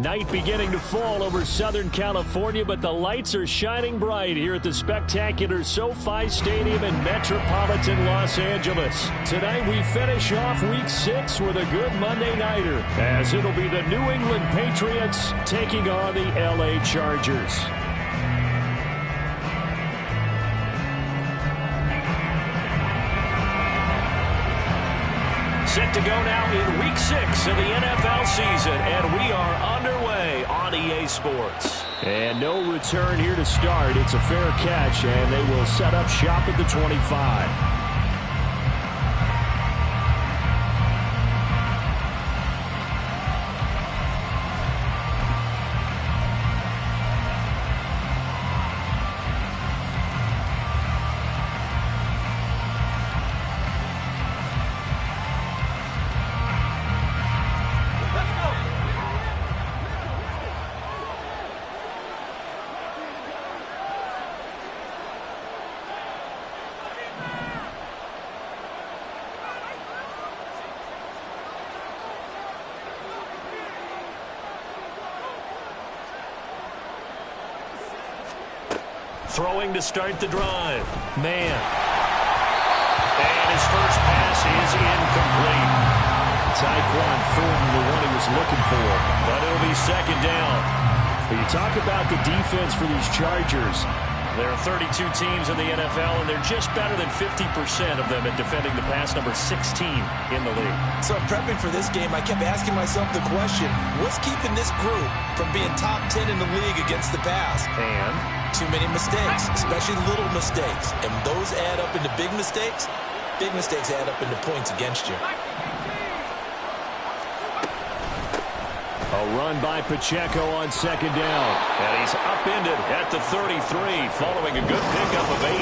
Night beginning to fall over Southern California, but the lights are shining bright here at the spectacular SoFi Stadium in metropolitan Los Angeles. Tonight we finish off Week 6 with a good Monday nighter, as it'll be the New England Patriots taking on the LA Chargers. Set to go now in Week 6 of the NFL season, and we are underway on EA Sports. And no return here to start. It's a fair catch, and they will set up shop at the 25. Throwing to start the drive. Man. And his first pass is incomplete. Tyquan Thornton, the one he was looking for. But it'll be second down. But you talk about the defense for these Chargers. There are 32 teams in the NFL, and they're just better than 50% of them at defending the pass, number 16 in the league. So prepping for this game, I kept asking myself the question, what's keeping this group from being top 10 in the league against the pass? And? Too many mistakes, especially little mistakes. And those add up into big mistakes. Big mistakes add up into points against you. A run by Pacheco on second down. And he's upended at the 33 following a good pickup of 8.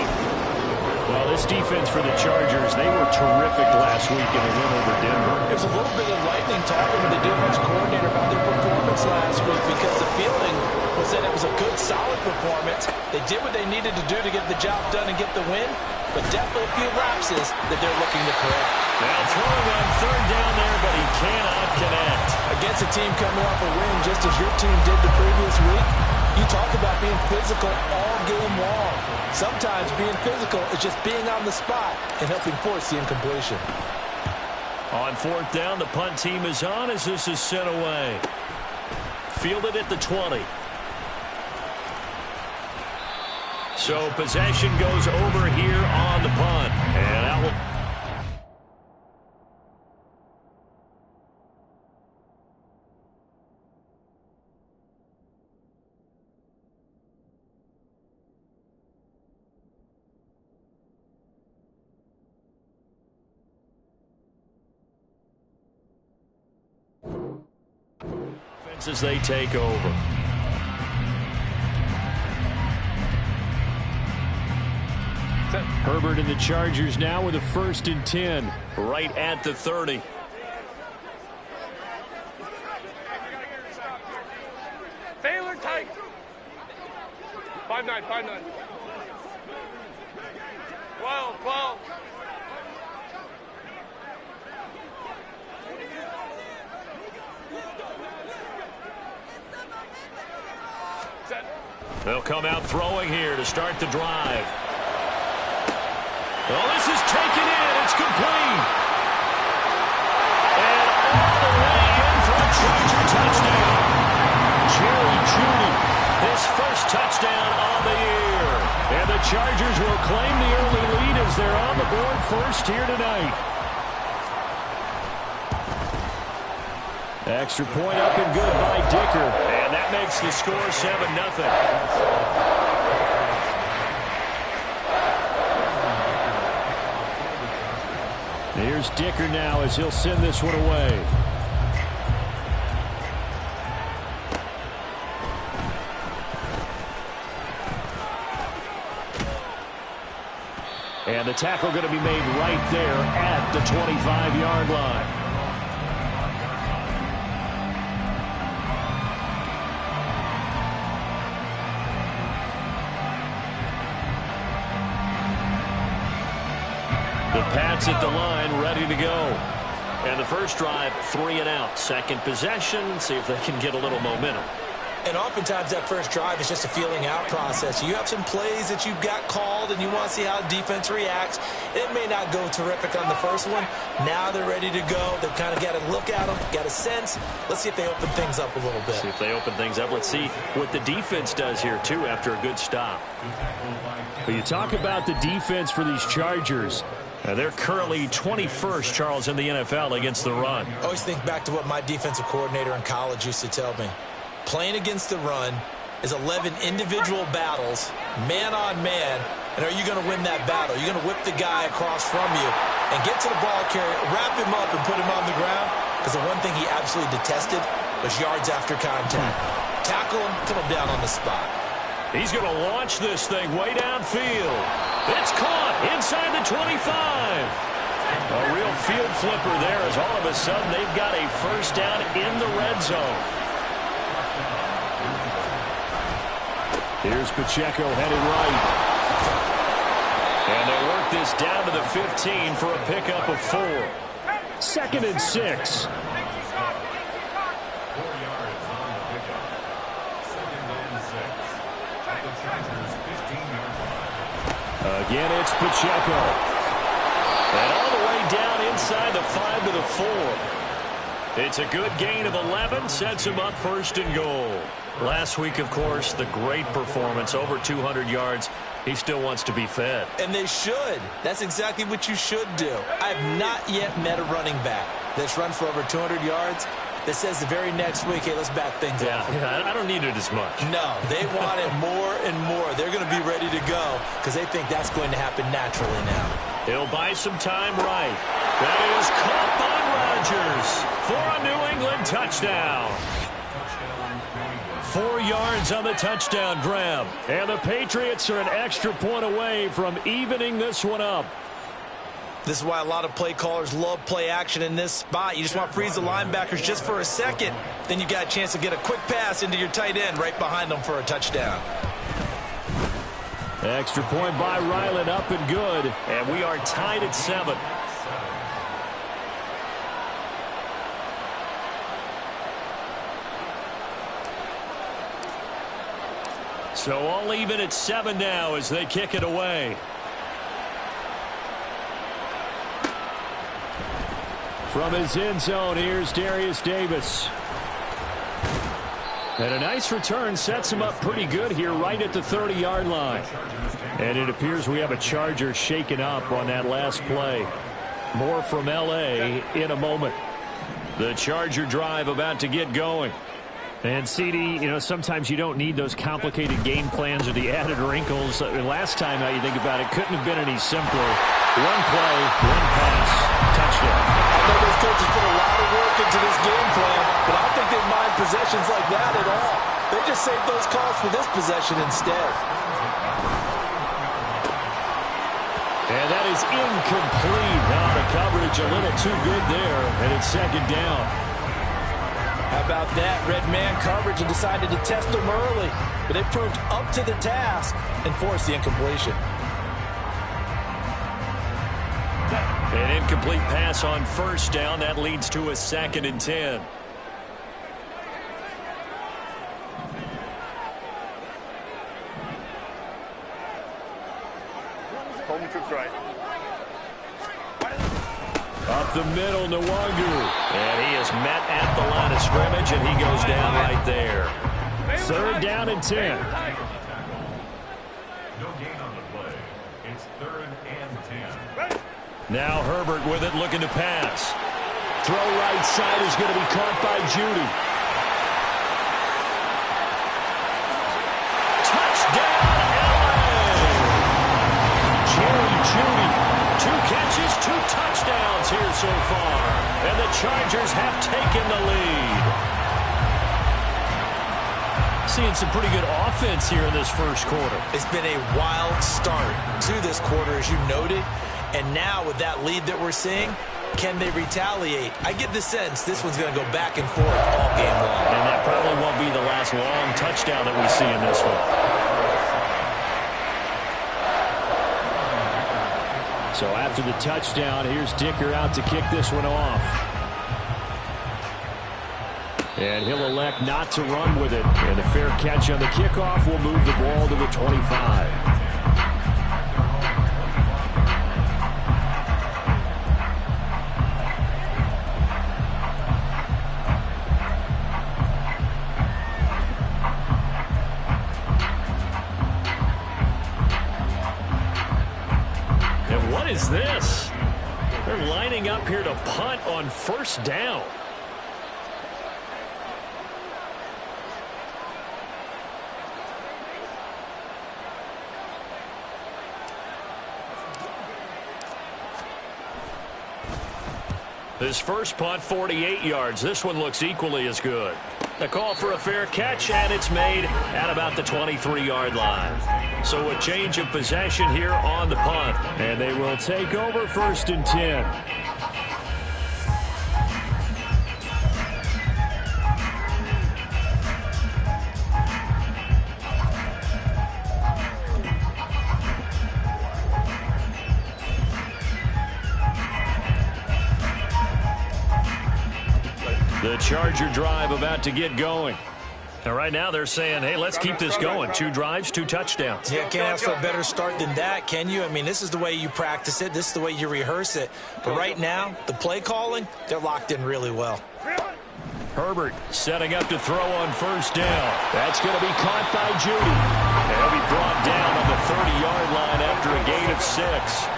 Well, this defense for the Chargers, they were terrific last week in the win over Denver. There's a little bit of lightning talking with the defense coordinator about their performance last week because the feeling was that it was a good, solid performance. They did what they needed to do to get the job done and get the win, but definitely a few lapses that they're looking to correct. Now throwing on third down there, but he cannot connect. Against a team coming off a win just as your team did the previous week, you talk about being physical all game long. Sometimes being physical is just being on the spot and helping force the incompletion. On fourth down, the punt team is on as this is sent away. Fielded at the 20. So possession goes over here on the punt. And that will... as they take over. Herbert and the Chargers now with a 1st and 10 right at the 30. Taylor tight. 5-9, 5-9. 12. They'll come out throwing here to start the drive. Well, this is taken in. It's complete. And all the way in for a Charger touchdown. Jerry Jeudy, his first touchdown on the year. And the Chargers will claim the early lead as they're on the board first here tonight. Extra point up and good by Dicker. And that makes the score 7-0. Here's Dicker now as he'll send this one away. And the tackle going to be made right there at the 25-yard line. The Pats at the line, ready to go. And the first drive, 3 and out. Second possession, see if they can get a little momentum. And oftentimes that first drive is just a feeling out process. You have some plays that you've got called and you want to see how defense reacts. It may not go terrific on the first one. Now they're ready to go. They've kind of got to look at them, got a sense. Let's see if they open things up a little bit. See if they open things up. Let's see what the defense does here, too, after a good stop. But you talk about the defense for these Chargers. They're currently 21st, Charles, in the NFL against the run. I always think back to what my defensive coordinator in college used to tell me. Playing against the run is 11 individual battles, man on man, and are you going to win that battle? You're going to whip the guy across from you and get to the ball carrier, wrap him up, and put him on the ground? Because the one thing he absolutely detested was yards after contact. Tackle him, put him down on the spot. He's going to launch this thing way downfield. It's caught inside the 25. A real field flipper there as all of a sudden they've got a first down in the red zone. Here's Pacheco headed right. And they'll work this down to the 15 for a pickup of 4. 2nd and 6. Again, it's Pacheco. And all the way down inside the 5 to the 4. It's a good gain of 11, sets him up 1st and goal. Last week, of course, the great performance, over 200 yards. He still wants to be fed. And they should. That's exactly what you should do. I have not yet met a running back that's run for over 200 yards that says the very next week, hey, let's back things up. Yeah, I don't need it as much. No, they want it more and more. They're going to be ready to go because they think that's going to happen naturally now. He'll buy some time right. That is caught by Rodgers for a New England touchdown. 4 yards on the touchdown grab. And the Patriots are an extra point away from evening this one up. This is why a lot of play callers love play action in this spot. You just want to freeze the linebackers just for a second. Then you got a chance to get a quick pass into your tight end right behind them for a touchdown. Extra point by Ryland, up and good. And we are tied at 7. So all even at 7 now as they kick it away. From his end zone, here's Darius Davis. And a nice return sets him up pretty good here right at the 30-yard line. And it appears we have a Charger shaken up on that last play. More from L.A. in a moment. The Charger drive about to get going. And, CD, you know, sometimes you don't need those complicated game plans or the added wrinkles. Last time, now you think about it, couldn't have been any simpler. One play, one pass, touchdown. I know those coaches put a lot of work into this game plan, but I don't think they mind possessions like that at all. They just saved those calls for this possession instead. And that is incomplete. Now the coverage a little too good there, and it's 2nd down. How about that? Red man coverage and decided to test them early. But they proved up to the task and forced the incompletion. An incomplete pass on 1st down. That leads to a 2nd and 10. Home troops right. Up the middle, Nwangu. And he is met at the line of scrimmage, and he goes down right there. 3rd down and 10. No gain on the play. It's 3rd and 10. Now Herbert with it, looking to pass. Throw right side is going to be caught by Judy. Touchdown, LA! Jerry Judy. 2 catches, 2 touchdowns here so far. And the Chargers have taken the lead. Seeing some pretty good offense here in this first quarter. It's been a wild start to this quarter, as you noted. And now with that lead that we're seeing, can they retaliate? I get the sense this one's going to go back and forth all game long. And that probably won't be the last long touchdown that we see in this one. So after the touchdown, here's Dicker out to kick this one off. And he'll elect not to run with it. And a fair catch on the kickoff will move the ball to the 25. What is this? They're lining up here to punt on first down. His first punt, 48 yards. This one looks equally as good. The call for a fair catch, and it's made at about the 23-yard line. So a change of possession here on the punt. And they will take over 1st and 10. The Charger drive about to get going. And right now they're saying, hey, let's keep this going. 2 drives, 2 touchdowns. Yeah, can't ask for a better start than that, can you? I mean, this is the way you practice it. This is the way you rehearse it. But right now, the play calling, they're locked in really well. Herbert setting up to throw on 1st down. That's going to be caught by Judy. And he'll be brought down on the 30-yard line after a gain of 6.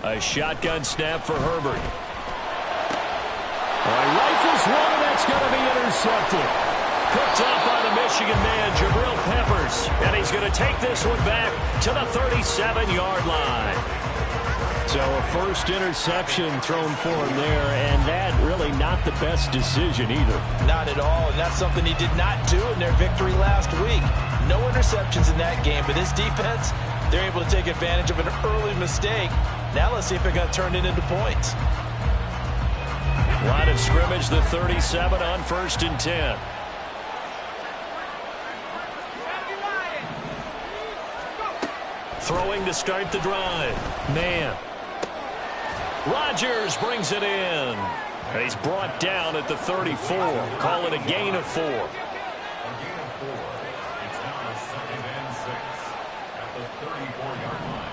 A shotgun snap for Herbert. Rifles one, and that's going to be intercepted. Picked up by the Michigan man, Jabril Peppers. And he's going to take this one back to the 37-yard line. So a first interception thrown for him there, and that really not the best decision either. Not at all, and that's something he did not do in their victory last week. No interceptions in that game, but this defense, they're able to take advantage of an early mistake. Now let's see if they're going to turn it into points. Line of scrimmage, the 37 on 1st and 10. Throwing to start the drive. Man. Rodgers brings it in. And he's brought down at the 34. Call it a gain of 4. It's now 2nd and 6 at the 34-yard line.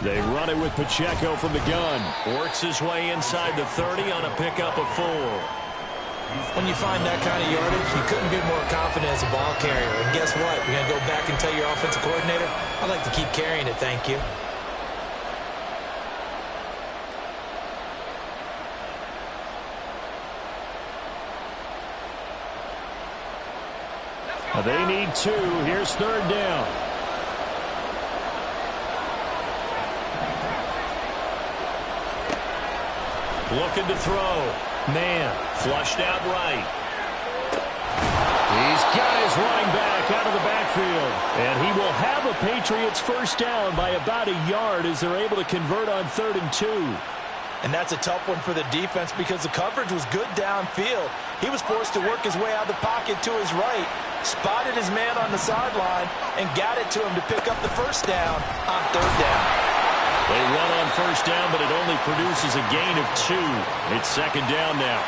They run it with Pacheco from the gun. Works his way inside the 30 on a pickup of 4. When you find that kind of yardage, you couldn't be more confident as a ball carrier. And guess what? You're going to go back and tell your offensive coordinator, I'd like to keep carrying it, thank you. They need 2. Here's 3rd down. Looking to throw. Man, flushed out right. These guys running back out of the backfield. And he will have a Patriots first down by about a yard as they're able to convert on 3rd and 2. And that's a tough one for the defense because the coverage was good downfield. He was forced to work his way out of the pocket to his right, spotted his man on the sideline, and got it to him to pick up the first down on 3rd down. They run on first down, but it only produces a gain of 2. It's 2nd down now.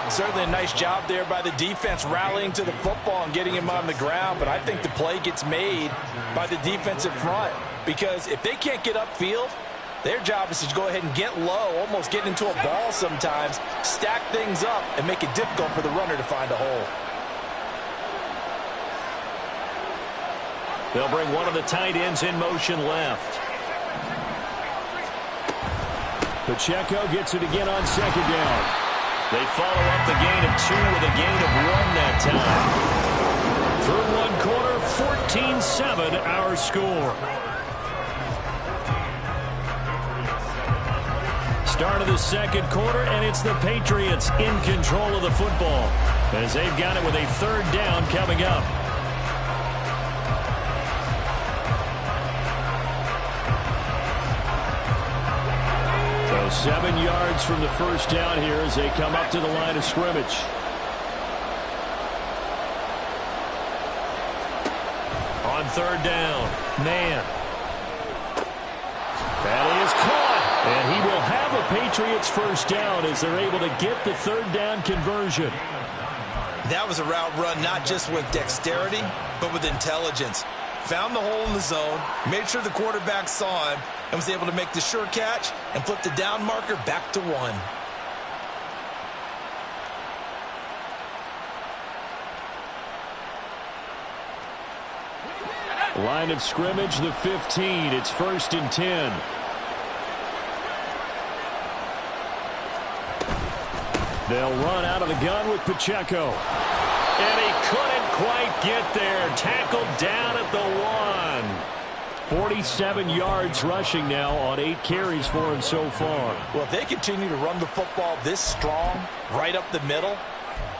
Certainly a nice job there by the defense rallying to the football and getting him on the ground, but I think the play gets made by the defensive front because if they can't get upfield, their job is to go ahead and get low, almost get into a ball sometimes, stack things up, and make it difficult for the runner to find a hole. They'll bring one of the tight ends in motion left. Pacheco gets it again on 2nd down. They follow up the gain of 2 with a gain of 1 that time. Through 1 quarter, 14-7 our score. Start of the 2nd quarter, and it's the Patriots in control of the football as they've got it with a 3rd down coming up. 7 yards from the first down here as they come up to the line of scrimmage. On third down, man. That is caught. And he will have a Patriots first down as they're able to get the third down conversion. That was a route run not just with dexterity, but with intelligence. Found the hole in the zone, made sure the quarterback saw him, and was able to make the sure catch and flip the down marker back to 1. Line of scrimmage, the 15. It's 1st and 10. They'll run out of the gun with Pacheco. And he couldn't quite get there. Tackled down at the 1. 47 yards rushing now on 8 carries for him so far. Well, if they continue to run the football this strong, right up the middle,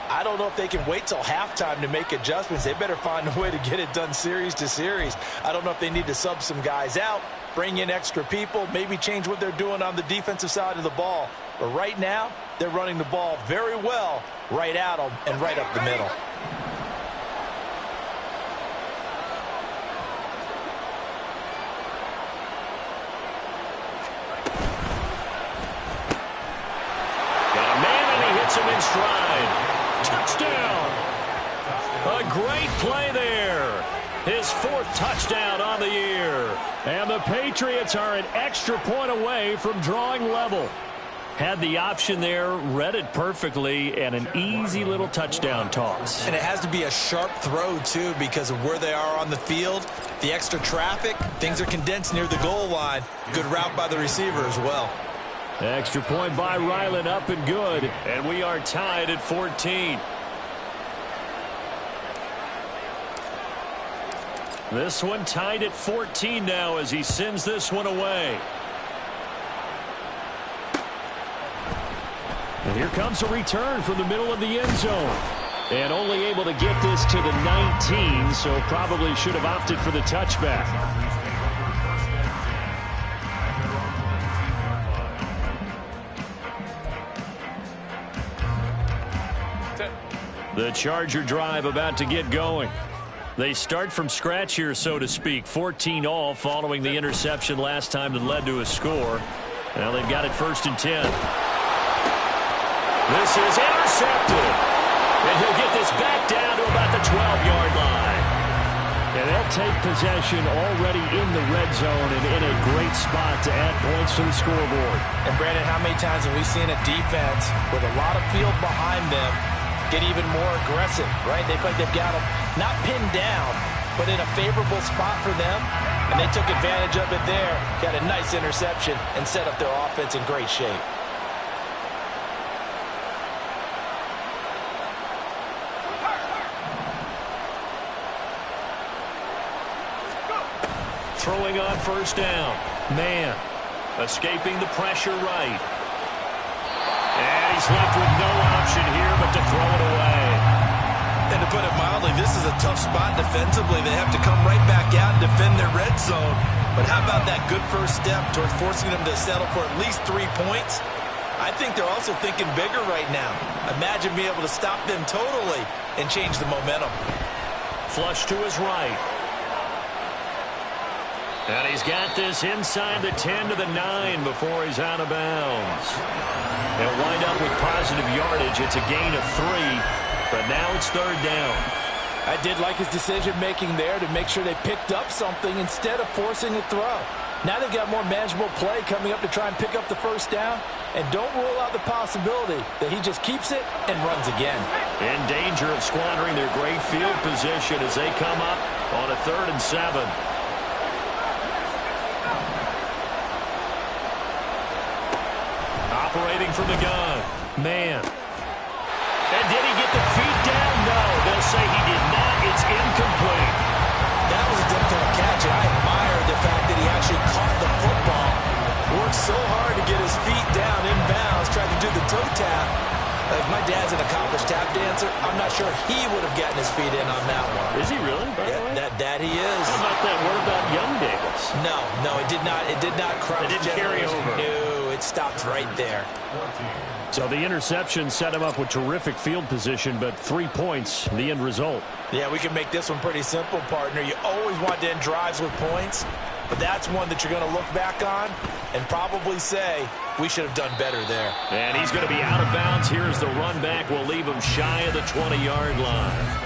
I don't know if they can wait till halftime to make adjustments. They better find a way to get it done series to series. I don't know if they need to sub some guys out, bring in extra people, maybe change what they're doing on the defensive side of the ball. But right now, they're running the ball very well right at them and right up the middle. Got a man and he hits him in stride. Touchdown! A great play there. His 4th touchdown on the year. And the Patriots are an extra point away from drawing level. Had the option there, read it perfectly, and an easy little touchdown toss. And it has to be a sharp throw, too, because of where they are on the field. The extra traffic, things are condensed near the goal line. Good route by the receiver as well. Extra point by Ryland, up and good. And we are tied at 14. This one tied at 14 now as he sends this one away. And here comes a return from the middle of the end zone. And only able to get this to the 19, so probably should have opted for the touchback. The Charger drive about to get going. They start from scratch here, so to speak. 14-all following the interception last time that led to a score. Now they've got it 1st and 10. This is intercepted. And he'll get this back down to about the 12-yard line. And they'll take possession already in the red zone and in a great spot to add points to the scoreboard. And, Brandon, how many times have we seen a defense with a lot of field behind them get even more aggressive, right? They feel like they've got them not pinned down, but in a favorable spot for them. And they took advantage of it there, got a nice interception, and set up their offense in great shape. Throwing on 1st down. Man, escaping the pressure right. And he's left with no option here but to throw it away. And to put it mildly, this is a tough spot defensively. They have to come right back out and defend their red zone. But how about that good first step towards forcing them to settle for at least 3 points? I think they're also thinking bigger right now. Imagine being able to stop them totally and change the momentum. Flush to his right. And he's got this inside the 10 to the 9 before he's out of bounds. They'll wind up with positive yardage. It's a gain of 3, but now it's 3rd down. I did like his decision-making there to make sure they picked up something instead of forcing a throw. Now they've got more manageable play coming up to try and pick up the 1st down, and don't rule out the possibility that he just keeps it and runs again. In danger of squandering their great field position as they come up on a 3rd and 7. Operating from the gun. Man. And did he get the feet down? No. They'll say he did not. It's incomplete. That was a difficult catch, and I admire the fact that he actually caught the football. Worked so hard to get his feet down inbounds, tried to do the toe tap. If my dad's an accomplished tap dancer, I'm not sure he would have gotten his feet in on that one. Is he really? Yeah, that he is. How about that? What about Young Davis? No, it did not. It did not cross. It didn't carry over. No, it stopped right there. So the interception set him up with terrific field position, but 3 points, the end result. Yeah, we can make this one pretty simple, partner. You always want to end drives with points, but that's one that you're going to look back on and probably say, we should have done better there. And he's going to be out of bounds. Here's the run back. We'll leave him shy of the 20-yard line.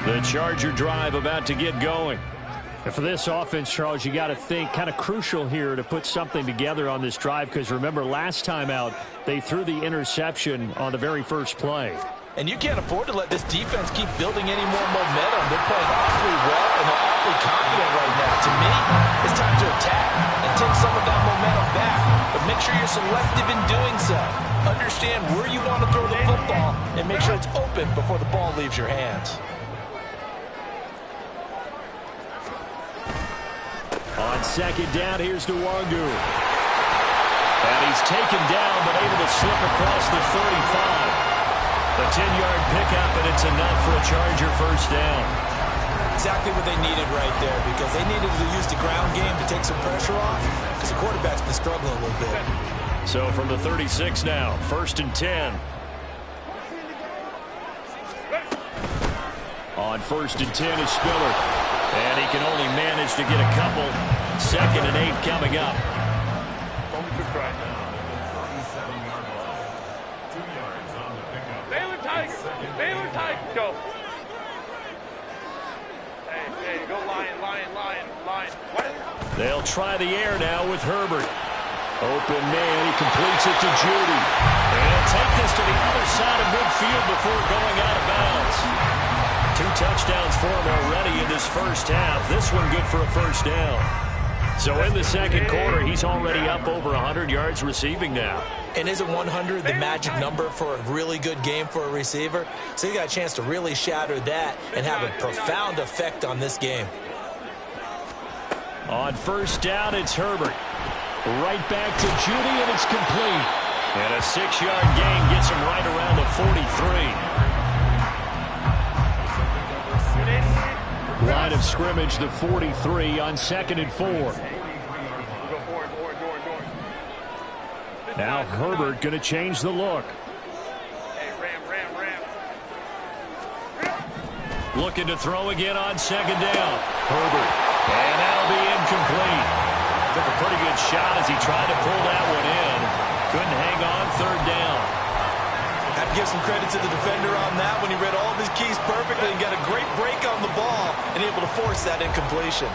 The Charger drive about to get going. And for this offense, Charles, you got to think kind of crucial here to put something together on this drive, because remember last time out they threw the interception on the very first play. And you can't afford to let this defense keep building any more momentum. They're playing awfully well and they're awfully confident right now. To me, it's time to attack and take some of that momentum back. But make sure you're selective in doing so. Understand where you want to throw the football and make sure it's open before the ball leaves your hands. On second down, here's Nwangu. And he's taken down, but able to slip across the 35. A 10-yard pickup, and it's enough for a Charger first down. Exactly what they needed right there, because they needed to use the ground game to take some pressure off, because the quarterback's been struggling a little bit. So from the 36 now, 1st and 10. On 1st and 10 is Spiller. And he can only manage to get a couple. 2nd and 8 coming up. Baylor Tigers. Baylor Tigers. Go. Hey, go Lion. They'll try the air now with Herbert. Open man. He completes it to Judy. And he'll take this to the other side of midfield before going out of bounds. 2 touchdowns for him already in this first half. This one good for a first down. So in the second quarter, he's already up over 100 yards receiving now. And isn't 100 the magic number for a really good game for a receiver? So you got a chance to really shatter that and have a profound effect on this game. On first down, it's Herbert. Right back to Judy, and it's complete. And a 6-yard gain gets him right around the 43. Line of scrimmage, the 43 on 2nd and 4. Now Herbert going to change the look. Looking to throw again on 2nd down. Herbert. And that'll be incomplete. Took a pretty good shot as he tried to pull that one in. Couldn't hang on 3rd down. Have to give some credit to the defender on that when he read all of his keys perfectly and got a great break on the ball and able to force that incompletion.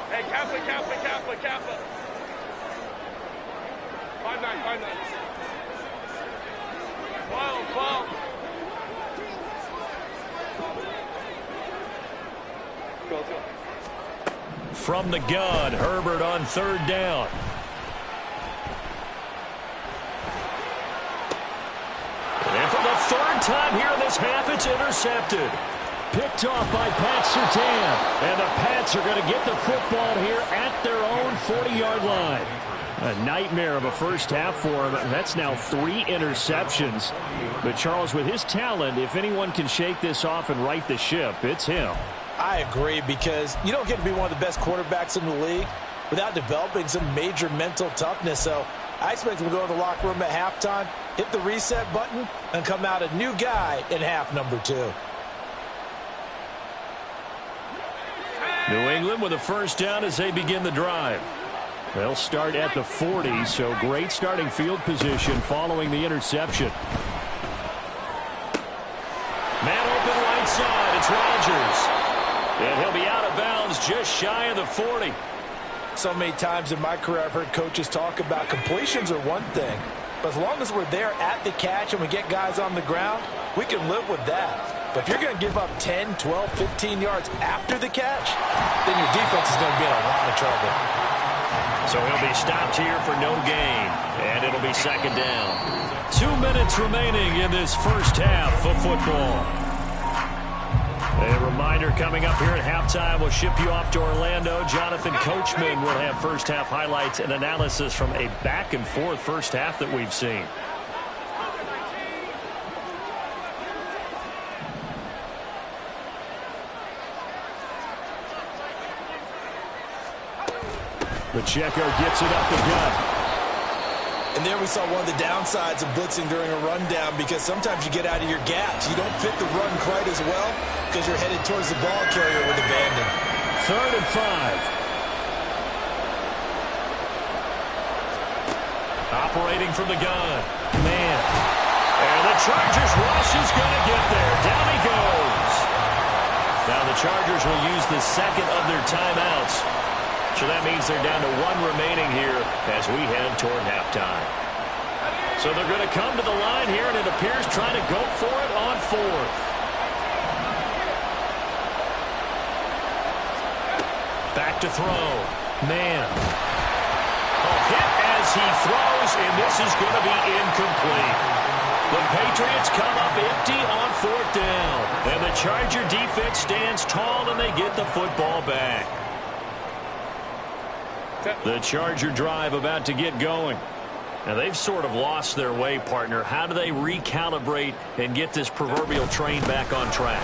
Hey, Kappa. 5-9. 12. Go. From the gun, Herbert on 3rd down. And for the 3rd time here in this half, it's intercepted. Picked off by Pat Surtain. And the Pats are going to get the football here at their own 40-yard line. A nightmare of a first half for him. That's now 3 interceptions. But Charles, with his talent, if anyone can shake this off and right the ship, it's him. I agree, because you don't get to be one of the best quarterbacks in the league without developing some major mental toughness. So I expect him to go in the locker room at halftime, hit the reset button, and come out a new guy in half number 2. New England with a first down as they begin the drive. They'll start at the 40, so great starting field position following the interception. Man open right side, it's Rodgers. And he'll be out of bounds just shy of the 40. So many times in my career I've heard coaches talk about completions are one thing, but as long as we're there at the catch and we get guys on the ground, we can live with that. But if you're going to give up 10, 12, 15 yards after the catch, then your defense is going to be in a lot of trouble. So he'll be stopped here for no gain, and it'll be 2nd down. 2 minutes remaining in this first half of football. A reminder coming up here at halftime. We'll ship you off to Orlando. Jonathan Coachman will have first half highlights and analysis from a back-and-forth first half that we've seen. Pacheco gets it up the gut. And there we saw one of the downsides of blitzing during a rundown, because sometimes you get out of your gaps. You don't fit the run quite as well because you're headed towards the ball carrier with abandon. 3rd and 5. Operating from the gun. Man. And the Chargers rush is going to get there. Down he goes. Now the Chargers will use the second of their timeouts. So that means they're down to 1 remaining here as we head toward halftime. So they're going to come to the line here, and it appears trying to go for it on 4th. Back to throw. Man. A hit as he throws, and this is going to be incomplete. The Patriots come up empty on 4th down. And the Charger defense stands tall, and they get the football back. The Charger drive about to get going. Now, they've sort of lost their way, partner. How do they recalibrate and get this proverbial train back on track?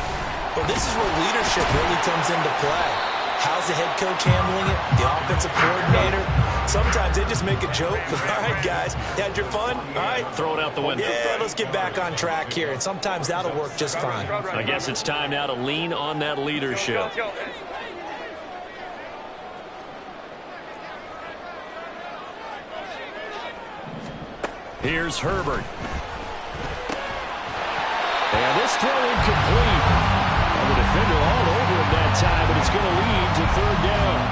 Well, this is where leadership really comes into play. How's the head coach handling it? The offensive coordinator? Sometimes they just make a joke. All right, guys, you had your fun? All right. Throw it out the window. Yeah, let's get back on track here. And sometimes that'll work just fine. I guess it's time now to lean on that leadership. Let's go. Here's Herbert. And this throw incomplete. And the defender all over him that time, but it's going to lead to 3rd down.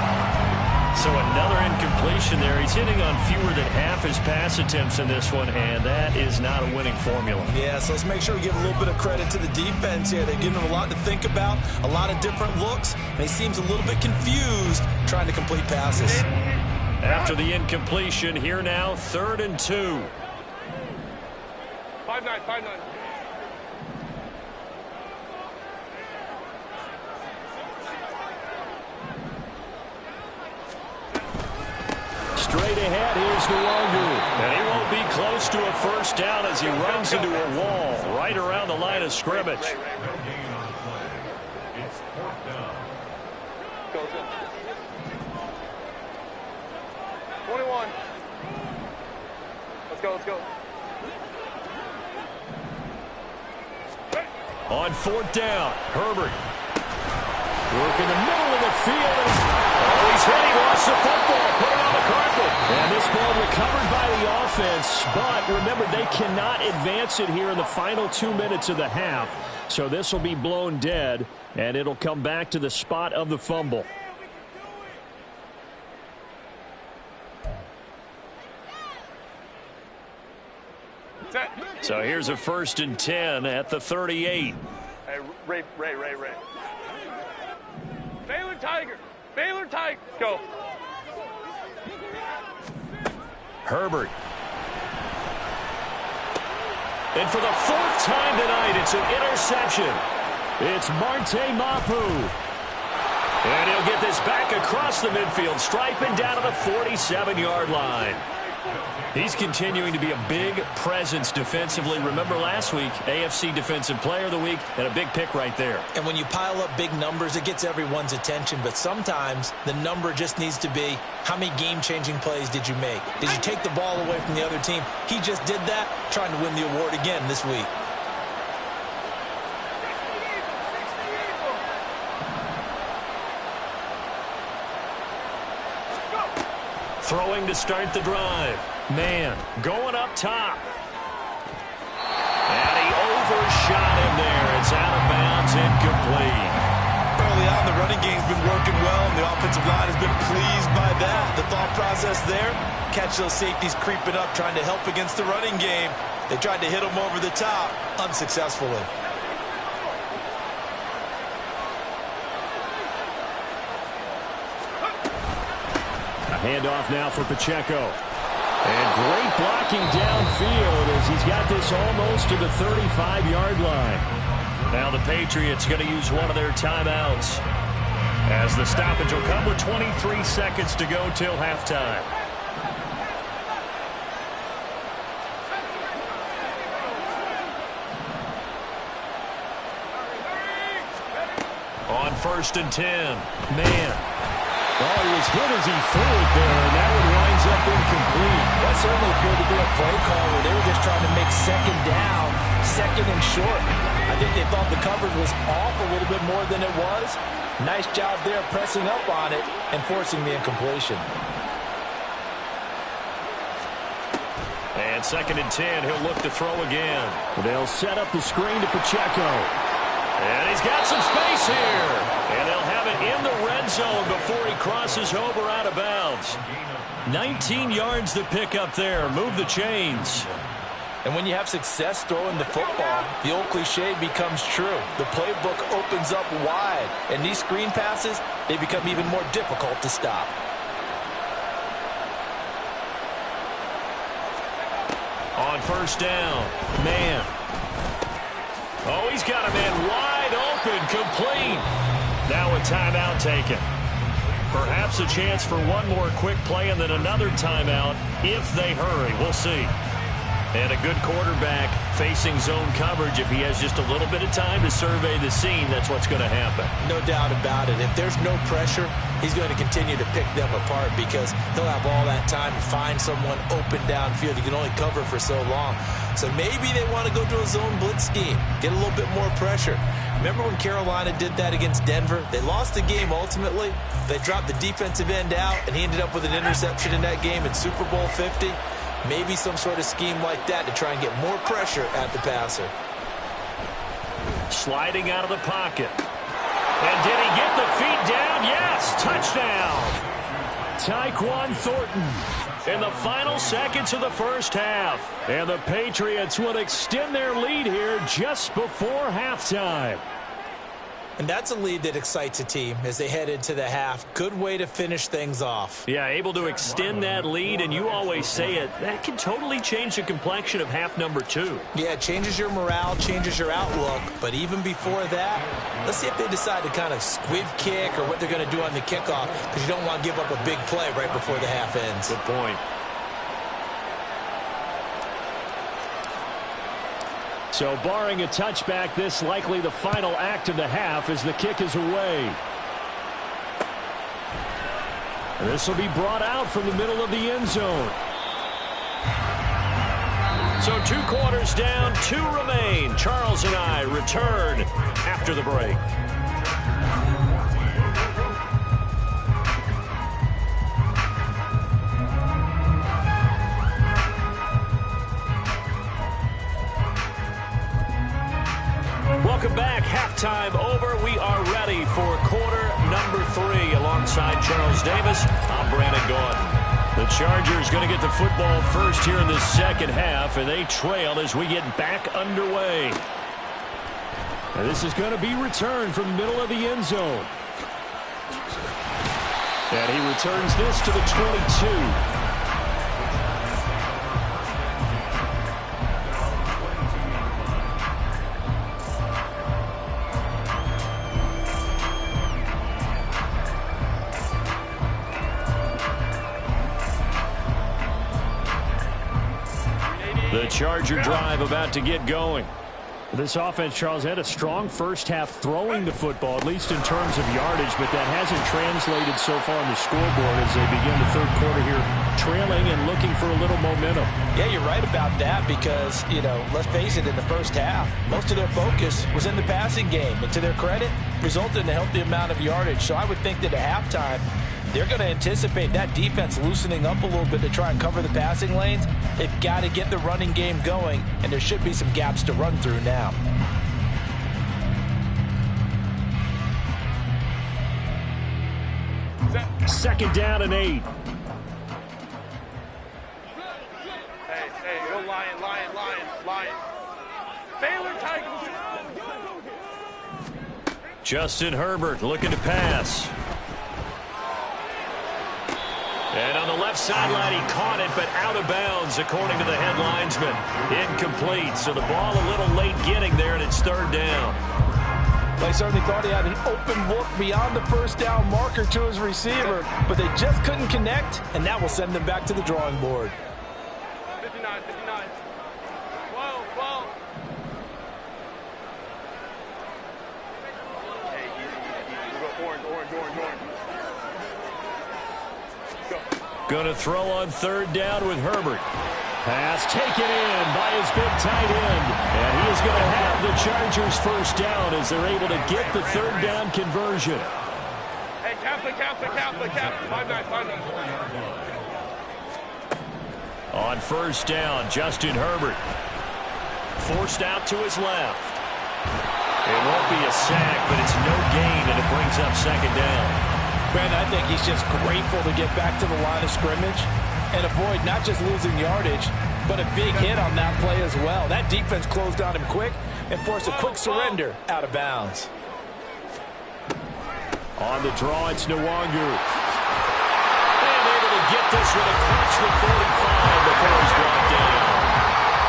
So another incompletion there. He's hitting on fewer than half his pass attempts in this one, and that is not a winning formula. Yeah, so let's make sure we give a little bit of credit to the defense here. They're giving him a lot to think about, a lot of different looks, and he seems a little bit confused trying to complete passes. After the incompletion, here now, 3rd and 2. 5-9, 5-9. Straight ahead, here's Nwogu. And he won't be close to a first down as he runs into a wall right around the line of scrimmage. It's 4th down. Go, go. 21. Let's go, let's go. On 4th down, Herbert. Work in the middle of the field. Oh, he's hit. He lost the football. Put it on the carpet. And this ball recovered by the offense. But remember, they cannot advance it here in the final 2 minutes of the half. So this will be blown dead, and it'll come back to the spot of the fumble. So here's a 1st and 10 at the 38. Hey, Ray. Baylor Tiger. Go. Herbert. And for the 4th time tonight, it's an interception. It's Marte Mapu. And he'll get this back across the midfield, striping down to the 47-yard line. He's continuing to be a big presence defensively. Remember last week, AFC Defensive Player of the Week, and a big pick right there. And when you pile up big numbers, it gets everyone's attention. But sometimes the number just needs to be, how many game-changing plays did you make? Did you take the ball away from the other team? He just did that, trying to win the award again this week. Throwing to start the drive. Man, going up top. And he overshot him there. It's out of bounds, incomplete. Early on, the running game's been working well, and the offensive line has been pleased by that. The thought process there, catch those safeties creeping up, trying to help against the running game. They tried to hit him over the top, unsuccessfully. Handoff now for Pacheco. And great blocking downfield as he's got this almost to the 35-yard line. Now the Patriots going to use one of their timeouts, as the stoppage will come with 23 seconds to go till halftime. On 1st and 10. Man. Oh, he was hit as he threw it there, and that one winds up incomplete. That certainly appeared to be a play call where they were just trying to make second down, second and short. I think they thought the coverage was off a little bit more than it was. Nice job there pressing up on it and forcing the incompletion. And 2nd and 10, he'll look to throw again. They'll set up the screen to Pacheco. And he's got some space here. And they'll have it in the red zone before he crosses over out of bounds. 19 yards to pick up there. Move the chains. And when you have success throwing the football, the old cliche becomes true. The playbook opens up wide. And these screen passes, they become even more difficult to stop. On 1st down, man. Oh, he's got a man wide open, complete. Now a timeout taken. Perhaps a chance for one more quick play and then another timeout if they hurry. We'll see. And a good quarterback facing zone coverage. If he has just a little bit of time to survey the scene, that's what's going to happen. No doubt about it. If there's no pressure, he's going to continue to pick them apart because he'll have all that time to find someone open downfield. He can only cover for so long. So maybe they want to go to a zone blitz scheme, get a little bit more pressure. Remember when Carolina did that against Denver? They lost the game ultimately. They dropped the defensive end out, and he ended up with an interception in that game in Super Bowl 50. Maybe some sort of scheme like that to try and get more pressure at the passer. Sliding out of the pocket. And did he get the feet down? Yes, touchdown. Tyquan Thornton. In the final seconds of the first half. And the Patriots will extend their lead here just before halftime. And that's a lead that excites a team as they head into the half. Good way to finish things off. Yeah, able to extend that lead, and you always say it, that can totally change the complexion of half number 2. Yeah, it changes your morale, changes your outlook. But even before that, let's see if they decide to kind of squib kick or what they're going to do on the kickoff, because you don't want to give up a big play right before the half ends. Good point. So barring a touchback, this likely the final act of the half as the kick is away. And this will be brought out from the middle of the end zone. So 2 quarters down, 2 remain. Charles and I return after the break. Welcome back. Halftime over. We are ready for quarter number 3. Alongside Charles Davis, I'm Brandon Gordon. The Chargers going to get the football first here in the second half, and they trail as we get back underway. And this is going to be returned from the middle of the end zone. And he returns this to the 22. The Charger drive about to get going. This offense, Charles, had a strong first half throwing the football, at least in terms of yardage, but that hasn't translated so far on the scoreboard as they begin the third quarter here, trailing and looking for a little momentum. Yeah, you're right about that because, you know, let's face it, in the first half, most of their focus was in the passing game. And to their credit, resulted in a healthy amount of yardage. So I would think that at halftime, they're going to anticipate that defense loosening up a little bit to try and cover the passing lanes. They've got to get the running game going, and there should be some gaps to run through now. Second down and 8. Hey, go Lion. Baylor Tigers. Justin Herbert looking to pass. And on the left sideline, he caught it, but out of bounds, according to the head linesman. Incomplete, so the ball a little late getting there, and it's third down. They certainly thought he had an open look beyond the first down marker to his receiver, but they just couldn't connect, and that will send them back to the drawing board. 59, 59. Whoa, whoa. Hey, easy. We go orange. Go. Going to throw on third down with Herbert. Pass taken in by his big tight end. And he is going to have the Chargers first down as they're able to get the third down conversion. Hey, Kaplan. 5-9. On first down, Justin Herbert. Forced out to his left. It won't be a sack, but it's no gain, and it brings up second down. Brandon, I think he's just grateful to get back to the line of scrimmage and avoid not just losing yardage, but a big hit on that play as well. That defense closed on him quick and forced a quick surrender out of bounds. On the draw, it's Nwangu. And able to get this one across the 45 before he's brought down.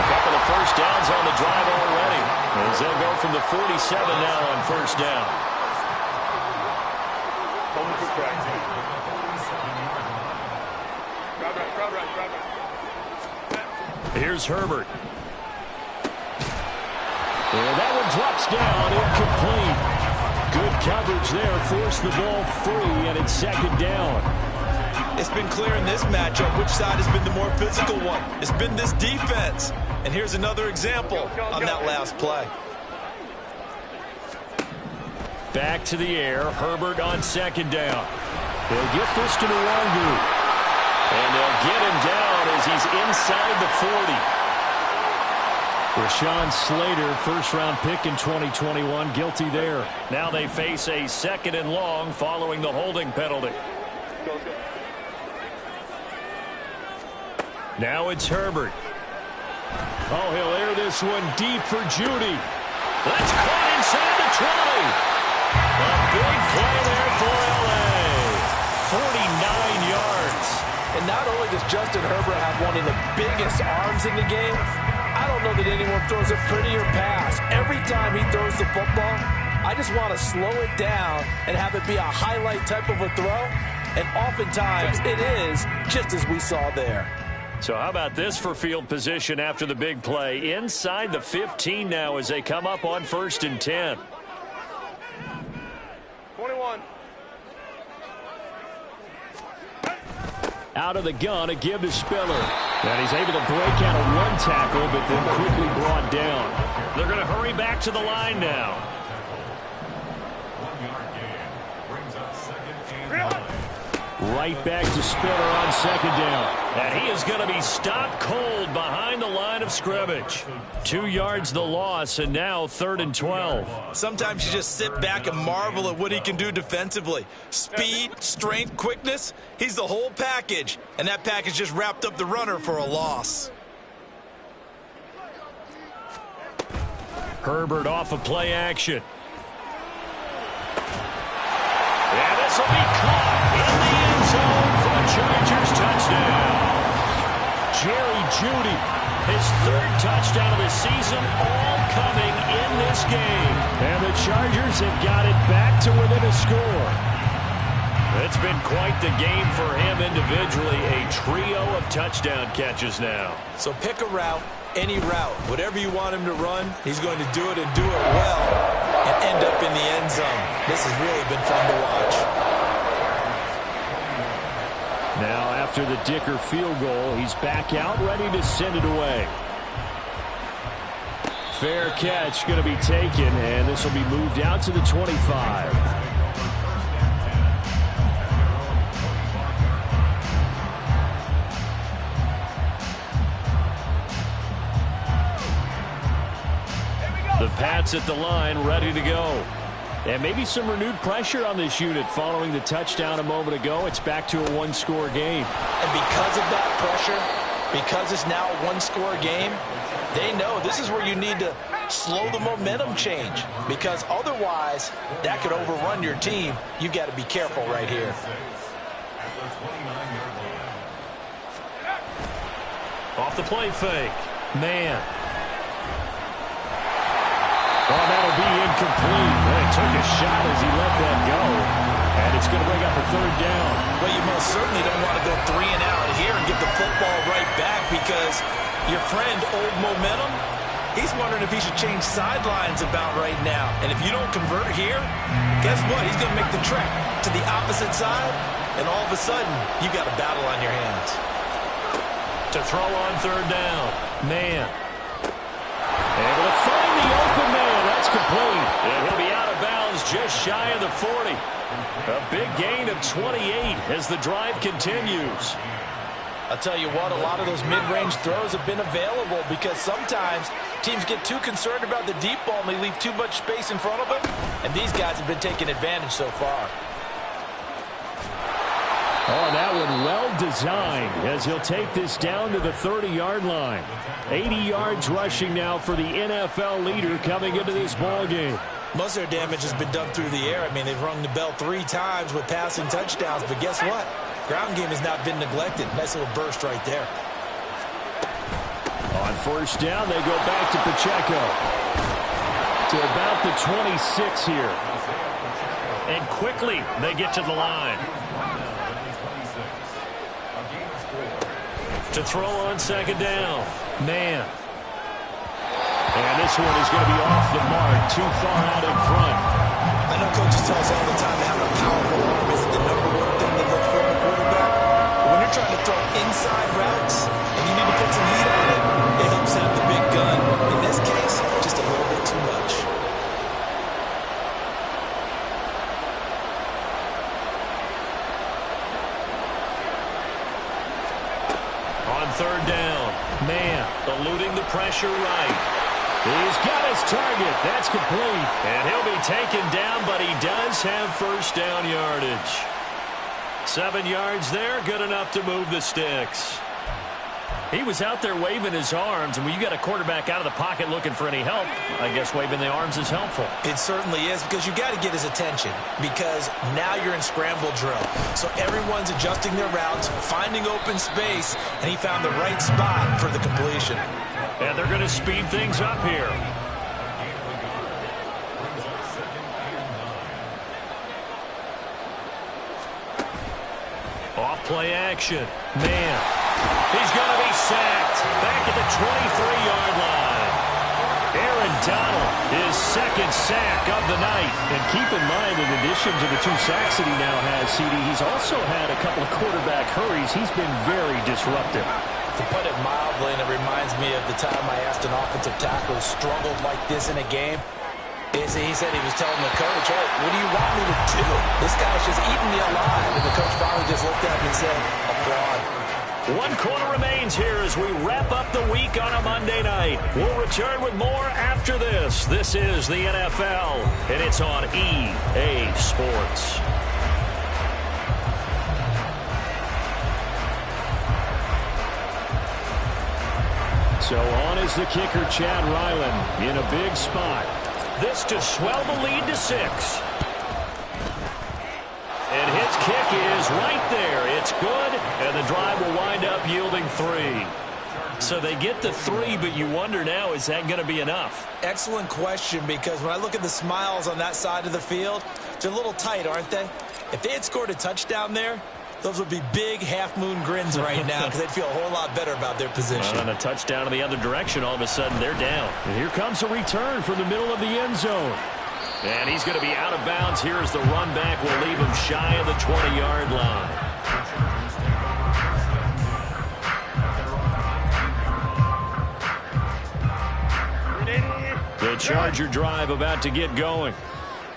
A couple of first downs on the drive already, as they'll go from the 47 now on first down. Here's Herbert. And that one drops down, incomplete. Good coverage there, forced the ball free, and it's second down. It's been clear in this matchup which side has been the more physical one. It's been this defense. And here's another example on that last play. Back to the air, Herbert on second down. They'll get this to Nwangu. And they'll get him down as he's inside the 40. Rashawn Slater, first-round pick in 2021, guilty there. Now they face a second and long following the holding penalty. Now it's Herbert. Oh, he'll air this one deep for Judy. That's caught inside the 20. A big play there for L.A. 49 yards. And not only does Justin Herbert have one of the biggest arms in the game, I don't know that anyone throws a prettier pass. Every time he throws the football, I just want to slow it down and have it be a highlight type of a throw. And oftentimes it is, just as we saw there. So how about this for field position after the big play? Inside the 15 now as they come up on 1st and 10. 21. Out of the gun, a give to Spiller. And he's able to break out a one tackle, but then quickly brought down. They're going to hurry back to the line now. 1 yard gain brings up second and 9. Right back to Spiller on second down. And he is going to be stopped cold behind the line of scrimmage. 2 yards the loss, and now 3rd and 12. Sometimes you just sit back and marvel at what he can do defensively. Speed, strength, quickness, he's the whole package. And that package just wrapped up the runner for a loss. Herbert off of play action. And this will be caught in the end zone for a Chargers touchdown. Jerry Jeudy, his 3rd touchdown of the season, all coming in this game. And the Chargers have got it back to within a score. It's been quite the game for him individually. A trio of touchdown catches now. So pick a route, any route. Whatever you want him to run, he's going to do it and do it well and end up in the end zone. This has really been fun to watch. Now after the Dicker field goal, he's back out ready to send it away. Fair catch going to be taken, and this will be moved out to the 25. The Pats at the line, ready to go. And maybe some renewed pressure on this unit following the touchdown a moment ago. It's back to a one-score game. And because of that pressure, because it's now a one-score game, they know this is where you need to slow the momentum change. Because otherwise, that could overrun your team. You've got to be careful right here. Off the play fake. Man. Oh, that'll be incomplete. took a shot as he let that go. And it's going to bring up a third down. Well, you most certainly don't want to go 3 and out here and give the football right back because your friend, Old Momentum, he's wondering if he should change sidelines about right now. And if you don't convert here, guess what? He's going to make the trek to the opposite side, and all of a sudden, you got a battle on your hands. To throw on third down. Man. Able to find the open man. That's complete. And he'll be out of bounds just shy of the 40. A big gain of 28 as the drive continues. I'll tell you what, a lot of those mid-range throws have been available because sometimes teams get too concerned about the deep ball and they leave too much space in front of them, and these guys have been taking advantage so far. Oh, that one well designed as he'll take this down to the 30-yard line. 80 yards rushing now for the NFL leader coming into this ball game. Most of their damage has been done through the air. I mean, they've rung the bell 3 times with passing touchdowns, but guess what? Ground game has not been neglected. Nice little burst right there. On first down, they go back to Pacheco. To about the 26 here. And quickly, they get to the line. To throw on second down. Man. And this one is going to be off the mark, too far out in front. I know coaches tell us all the time how a powerful arm isn't the number one thing they look for in a quarterback. But when you're trying to throw inside routes and you need to put some heat on it, it helps have the big gun. In this case, just a little bit too much. On third down, man, eluding the pressure right. He's got his target. That's complete. And he'll be taken down, but he does have first down yardage. 7 yards there, good enough to move the sticks. He was out there waving his arms, and when you got a quarterback out of the pocket looking for any help, I guess waving the arms is helpful. It certainly is, because you got to get his attention, because now you're in scramble drill. So everyone's adjusting their routes, finding open space, and he found the right spot for the completion. And they're going to speed things up here. Off play action. Man, he's going to be sacked back at the 23-yard line. Aaron Donald, his second sack of the night. And keep in mind, in addition to the 2 sacks that he now has, CD, he's also had a couple of quarterback hurries. He's been very disruptive. To put it mildly, and it reminds me of the time I asked an offensive tackle who struggled like this in a game. He said he was telling the coach, hey, what do you want me to do? This guy's just eating me alive. And the coach finally just looked at him and said, applaud. 1 quarter remains here as we wrap up the week on a Monday night. We'll return with more after this. This is the NFL, and it's on EA Sports. So on is the kicker, Chad Ryland, in a big spot. This to swell the lead to 6. And his kick is right there. It's good, and the drive will wind up yielding 3. So they get the 3, but you wonder now, is that going to be enough? Excellent question, because when I look at the smiles on that side of the field, they're a little tight, aren't they? If they had scored a touchdown there, those would be big half-moon grins right now because they'd feel a whole lot better about their position. On a touchdown in the other direction, all of a sudden they're down. And here comes a return from the middle of the end zone. And he's going to be out of bounds here as the run back will leave him shy of the 20-yard line. The Charger drive about to get going.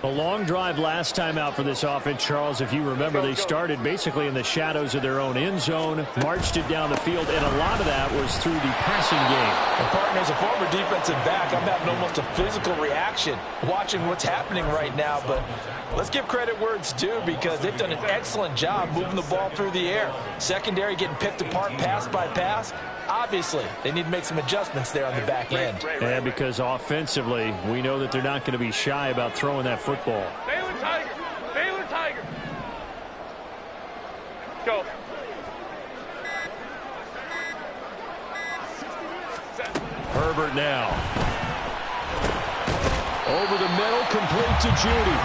A long drive last time out for this offense, Charles. If you remember, they started basically in the shadows of their own end zone, marched it down the field, and a lot of that was through the passing game. And partner, as a former defensive back, I'm having almost a physical reaction watching what's happening right now. But let's give credit where it's due, because they've done an excellent job moving the ball through the air. Secondary getting picked apart pass by pass. Obviously, they need to make some adjustments there on the back end. Yeah, because offensively, we know that they're not going to be shy about throwing that football. Baylor Tiger. Baylor Tiger. Go. Herbert now. Over the middle, complete to Judy.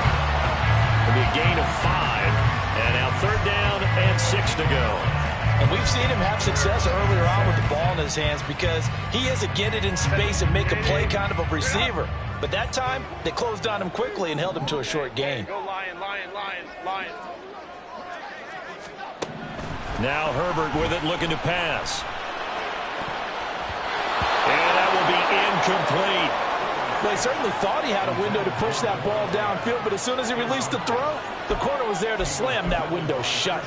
It'll be a gain of 5. And now 3rd down and 6 to go. And we've seen him have success earlier on with the ball in his hands because he is a get it in space and make a play kind of a receiver. But that time, they closed on him quickly and held him to a short gain. Go Lion, Lion, Lion, Lion. Now Herbert with it, looking to pass. And that will be incomplete. Well, he certainly thought he had a window to push that ball downfield, but as soon as he released the throw, the corner was there to slam that window shut.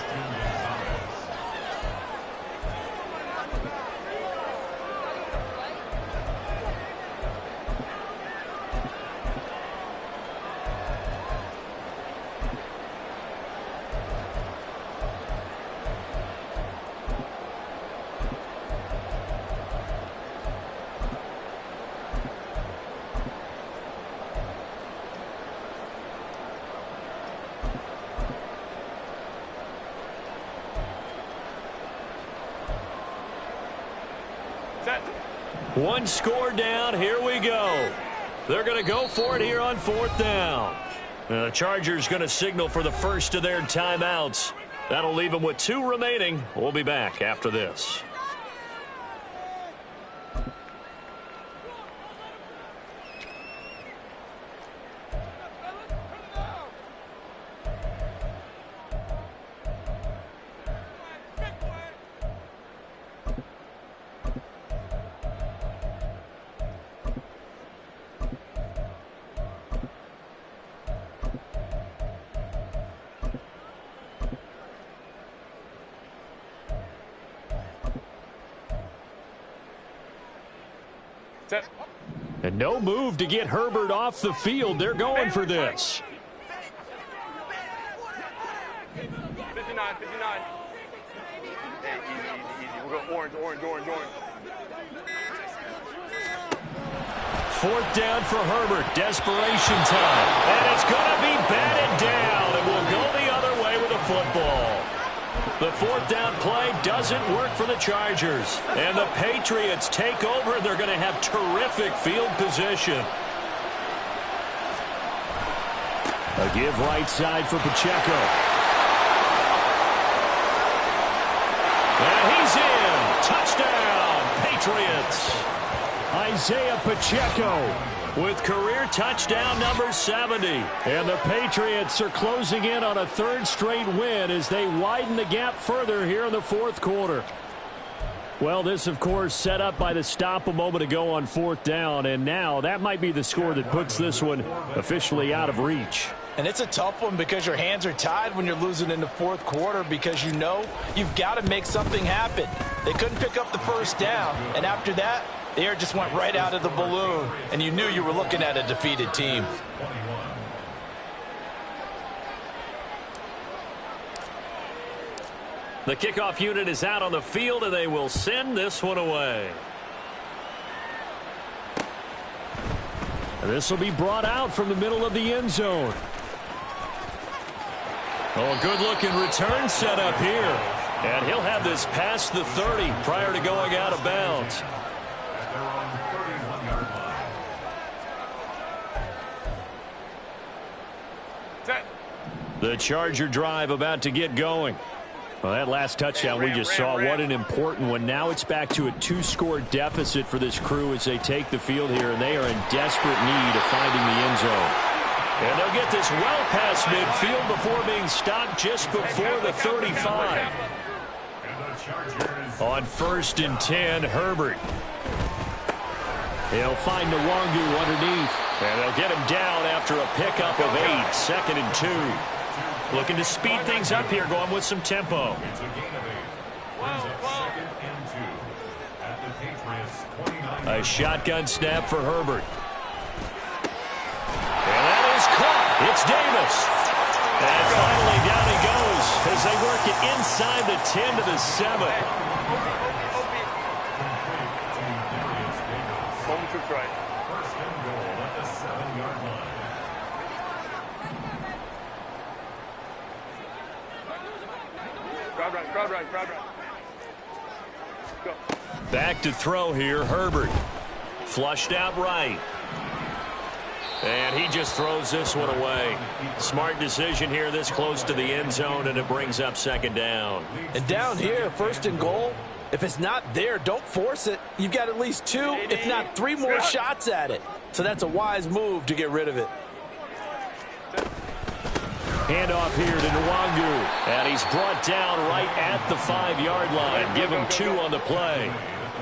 One score down. Here we go. They're going to go for it here on 4th down. The Chargers going to signal for the first of their timeouts. That'll leave them with 2 remaining. We'll be back after this. And no move to get Herbert off the field. They're going for this. 59, 59. Hey, easy. We'll go orange. 4th down for Herbert. Desperation time. And it's going to be batted down. And we'll go the other way with the football. The 4th down play doesn't work for the Chargers. And the Patriots take over. They're going to have terrific field position. A give right side for Pacheco. And he's in. Touchdown, Patriots. Isaiah Pacheco with career touchdown number 70. And the Patriots are closing in on a 3rd straight win as they widen the gap further here in the 4th quarter. Well, this, of course, set up by the stop a moment ago on 4th down, and now that might be the score that puts this one officially out of reach. And it's a tough one because your hands are tied when you're losing in the 4th quarter because you know you've got to make something happen. They couldn't pick up the 1st down, and after that, the air just went right out of the balloon, and you knew you were looking at a defeated team. The kickoff unit is out on the field, and they will send this one away. This will be brought out from the middle of the end zone. Oh, a good-looking return set up here. And he'll have this past the 30 prior to going out of bounds. The Charger drive about to get going. Well, that last touchdown we just saw, what an important one. Now it's back to a 2-score deficit for this crew as they take the field here, and they are in desperate need of finding the end zone. And they'll get this well past midfield before being stopped just before the 35. On 1st and 10, Herbert. He'll find Nwangu underneath. And they'll get him down after a pickup of 8, 2nd and 2. Looking to speed things up here, going with some tempo. A shotgun snap for Herbert. And that is caught. It's Davis. And finally down he goes as they work it inside the 10 to the 7. Home troops right. First and goal at the 7-yard line. Crowd right. Go. Back to throw here, Herbert. Flushed out right. And he just throws this one away. Smart decision here this close to the end zone, and it brings up second down. And down here, first and goal, if it's not there, don't force it. You've got at least 2, if not 3 more shots at it. So that's a wise move to get rid of it. Handoff here to Nwangu. And he's brought down right at the 5-yard line. Give him 2 on the play.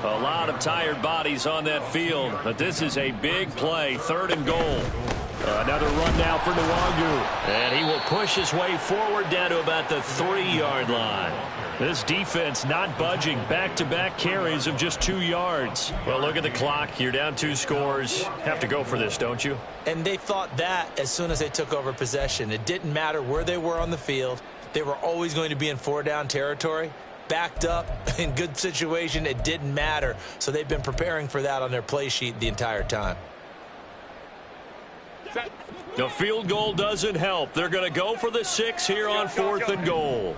A lot of tired bodies on that field, but this is a big play, 3rd and goal. Another run now for Nwangu. And he will push his way forward down to about the 3-yard line. This defense not budging. Back-to-back carries of just 2 yards. Well, look at the clock. You're down 2 scores. Have to go for this, don't you? And they thought that as soon as they took over possession. It didn't matter where they were on the field. They were always going to be in 4-down territory. Backed up, in good situation, it didn't matter. So they've been preparing for that on their play sheet the entire time. The field goal doesn't help. They're going to go for the 6 here on 4th and goal.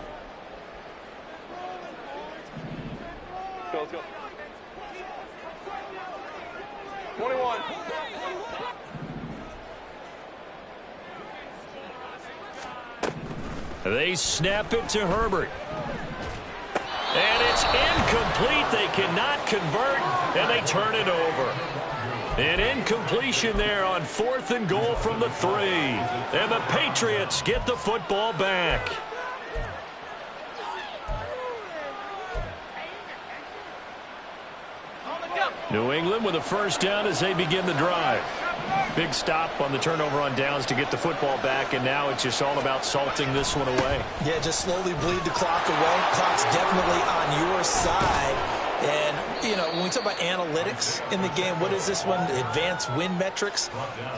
Let's go. 21. They snap it to Herbert. And it's incomplete. They cannot convert, and they turn it over. An incompletion there on 4th and goal from the 3. And the Patriots get the football back. New England with a first down as they begin the drive. Big stop on the turnover on downs to get the football back, and now it's just all about salting this one away. Yeah, just slowly bleed the clock away. Clock's definitely on your side. And, you know, when we talk about analytics in the game, what is this one? Advanced win metrics?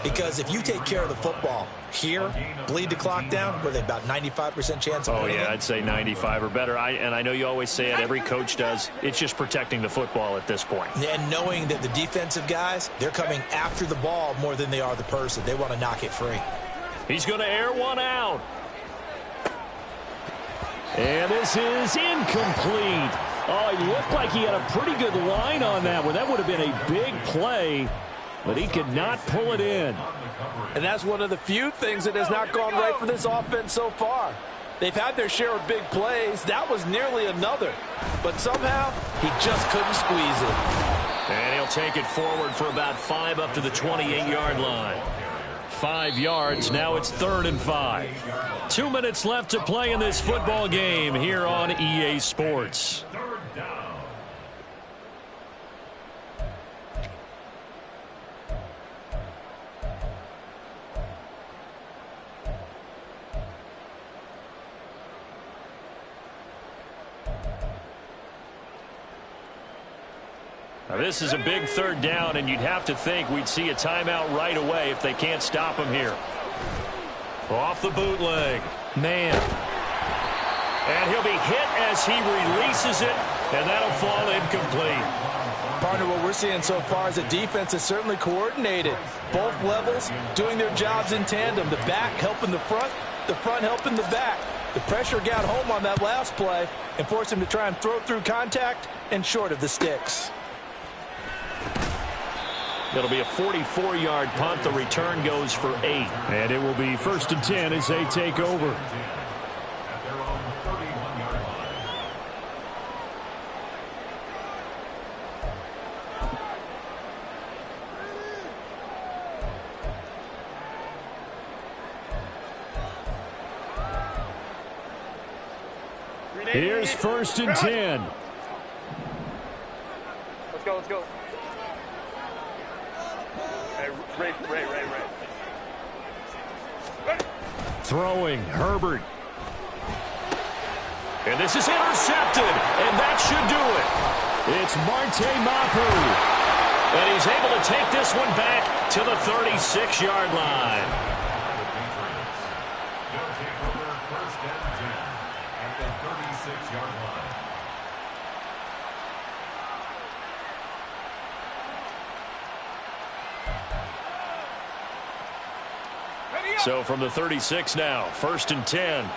Because if you take care of the football here, bleed the clock down, were they about 95% chance of winning? Oh, yeah, I'd say 95 or better. And I know you always say it, every coach does. It's just protecting the football at this point. And knowing that the defensive guys, they're coming after the ball more than they are the person. They want to knock it free. He's going to air one out. And this is incomplete. Oh, he looked like he had a pretty good line on that one. That would have been a big play, but he could not pull it in. And that's one of the few things that has not gone right for this offense so far. They've had their share of big plays. That was nearly another. But somehow, he just couldn't squeeze it. And he'll take it forward for about 5 up to the 28-yard line. 5 yards. Now it's 3rd and 5. 2 minutes left to play in this football game here on EA Sports. Now, this is a big 3rd down, and you'd have to think we'd see a timeout right away if they can't stop him here. Off the bootleg. Man. And he'll be hit as he releases it, and that'll fall incomplete. Partner, what we're seeing so far is the defense is certainly coordinated. Both levels doing their jobs in tandem. The back helping the front helping the back. The pressure got home on that last play and forced him to try and throw through contact and short of the sticks. It'll be a 44-yard punt. The return goes for 8. And it will be 1st and 10 as they take over. Here's 1st and 10. Let's go, let's go. Ray. Throwing, Herbert. And this is intercepted, and that should do it. It's Marte Mapu. And he's able to take this one back to the 36-yard line. So from the 36 now, 1st and 10.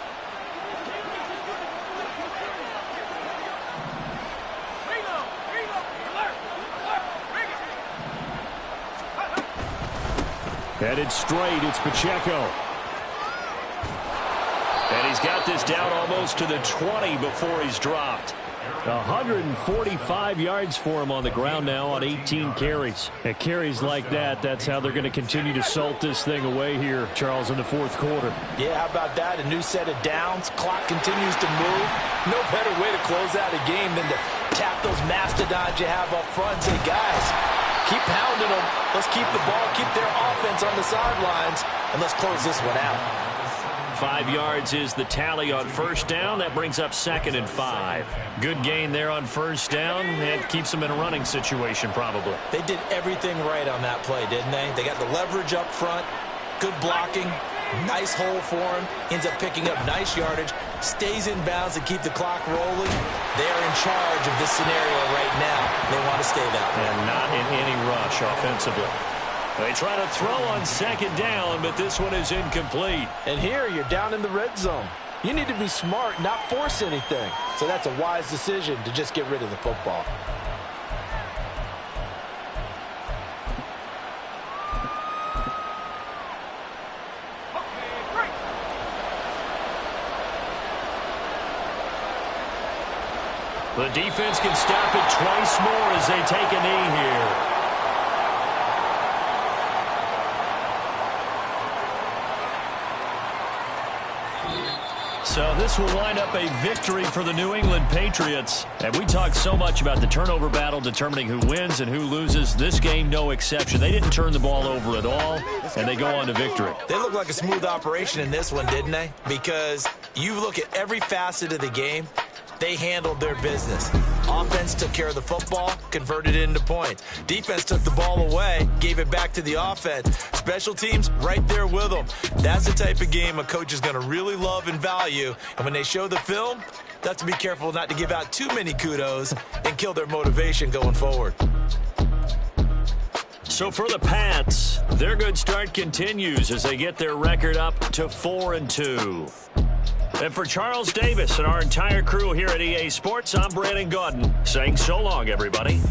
Headed straight, it's Pacheco. And he's got this down almost to the 20 before he's dropped. 145 yards for him on the ground now on 18 carries. At carries like that, that's how they're going to continue to salt this thing away here, Charles, in the fourth quarter. Yeah, how about that? A new set of downs. Clock continues to move. No better way to close out a game than to tap those mastodons you have up front and say, guys, keep pounding them. Let's keep the ball, keep their offense on the sidelines, and let's close this one out. 5 yards is the tally on first down. That brings up 2nd and 5. Good gain there on first down. That keeps them in a running situation probably. They did everything right on that play, didn't they? They got the leverage up front, good blocking, nice hole for him, ends up picking up nice yardage, stays in bounds to keep the clock rolling. They're in charge of this scenario right now. They want to stay that way. And not in any rush offensively. They try to throw on second down, but this one is incomplete. And here you're down in the red zone. You need to be smart, not force anything. So that's a wise decision to just get rid of the football. The defense can stop it twice more as they take a knee here. So this will wind up a victory for the New England Patriots. And we talked so much about the turnover battle determining who wins and who loses. This game, no exception. They didn't turn the ball over at all, and they go on to victory. They look like a smooth operation in this one, didn't they? Because you look at every facet of the game, they handled their business. Offense took care of the football, converted it into points. Defense took the ball away, gave it back to the offense. Special teams right there with them. That's the type of game a coach is going to really love and value. And when they show the film, they have to be careful not to give out too many kudos and kill their motivation going forward. So for the Pats, their good start continues as they get their record up to 4-2. And for Charles Davis and our entire crew here at EA Sports, I'm Brandon Gaudin saying so long, everybody.